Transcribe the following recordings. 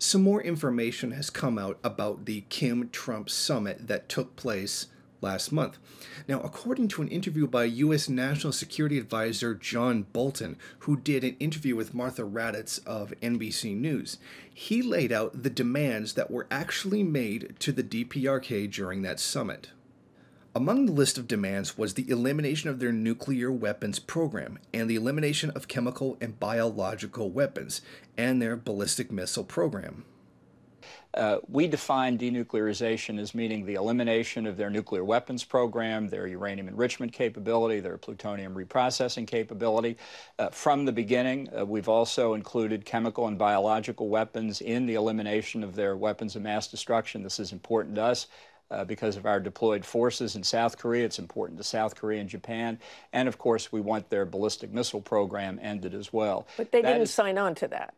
Some more information has come out about the Kim-Trump summit that took place last month. Now, according to an interview by U.S. National Security Advisor John Bolton, who did an interview with Martha Raddatz of NBC News, he laid out the demands that were actually made to the DPRK during that summit. Among the list of demands was the elimination of their nuclear weapons program and the elimination of chemical and biological weapons and their ballistic missile program. We define denuclearization as meaning the elimination of their nuclear weapons program, their uranium enrichment capability, their plutonium reprocessing capability. From the beginning, we've also included chemical and biological weapons in the elimination of their weapons of mass destruction. This is important to us. Because of our deployed forces in South Korea. It's important to South Korea and Japan. And of course, we want their ballistic missile program ended as well. But they didn't sign on to that.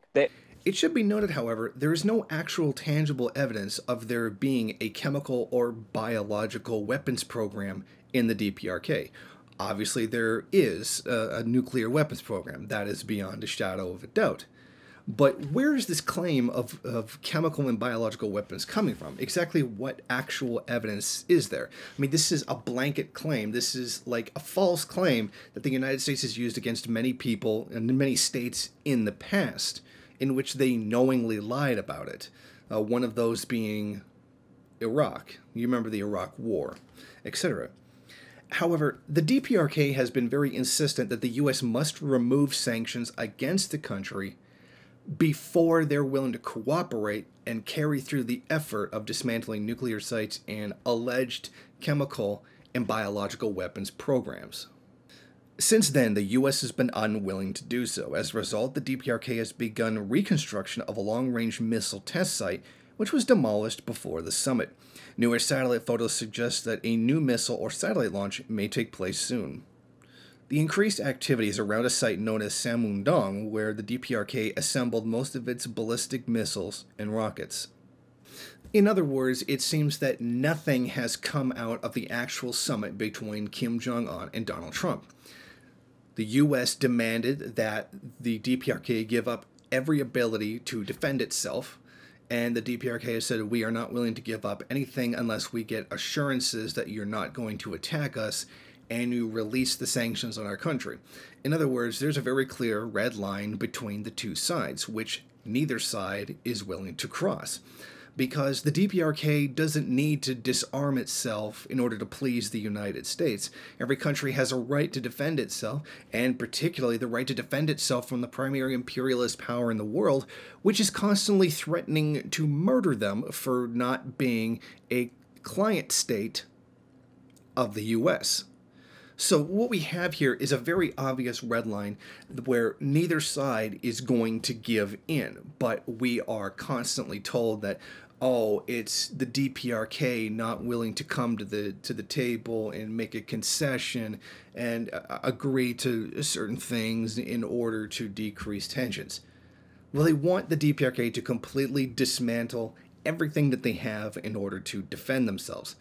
It should be noted, however, there is no actual tangible evidence of there being a chemical or biological weapons program in the DPRK. Obviously, there is a nuclear weapons program. That is beyond a shadow of a doubt. But where is this claim of chemical and biological weapons coming from? Exactly what actual evidence is there? I mean, this is a blanket claim. This is like a false claim that the United States has used against many people and many states in the past, in which they knowingly lied about it. One of those being Iraq. You remember the Iraq War, etc. However, the DPRK has been very insistent that the U.S. must remove sanctions against the country before they're willing to cooperate and carry through the effort of dismantling nuclear sites and alleged chemical and biological weapons programs. Since then, the U.S. has been unwilling to do so. As a result, the DPRK has begun reconstruction of a long-range missile test site, which was demolished before the summit. Newer satellite photos suggest that a new missile or satellite launch may take place soon. The increased activities around a site known as Samundong, where the DPRK assembled most of its ballistic missiles and rockets. In other words, it seems that nothing has come out of the actual summit between Kim Jong-un and Donald Trump. The U.S. demanded that the DPRK give up every ability to defend itself, and the DPRK has said, we are not willing to give up anything unless we get assurances that you're not going to attack us and you release the sanctions on our country. In other words, there's a very clear red line between the two sides, which neither side is willing to cross. Because the DPRK doesn't need to disarm itself in order to please the United States. Every country has a right to defend itself, and particularly the right to defend itself from the primary imperialist power in the world, which is constantly threatening to murder them for not being a client state of the U.S. So what we have here is a very obvious red line where neither side is going to give in, but we are constantly told that, oh, it's the DPRK not willing to come to the table and make a concession and agree to certain things in order to decrease tensions. Well, they want the DPRK to completely dismantle everything that they have in order to defend themselves.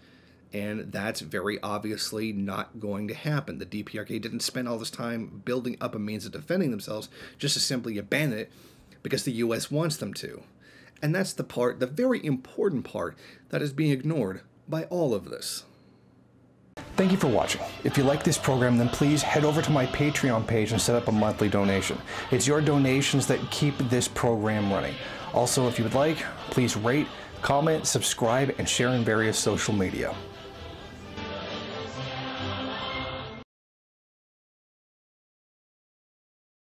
And that's very obviously not going to happen. The DPRK didn't spend all this time building up a means of defending themselves just to simply abandon it because the U.S. wants them to. And that's the part, the very important part, that is being ignored by all of this. Thank you for watching. If you like this program, then please head over to my Patreon page and set up a monthly donation. It's your donations that keep this program running. Also, if you would like, please rate, comment, subscribe, and share in various social media.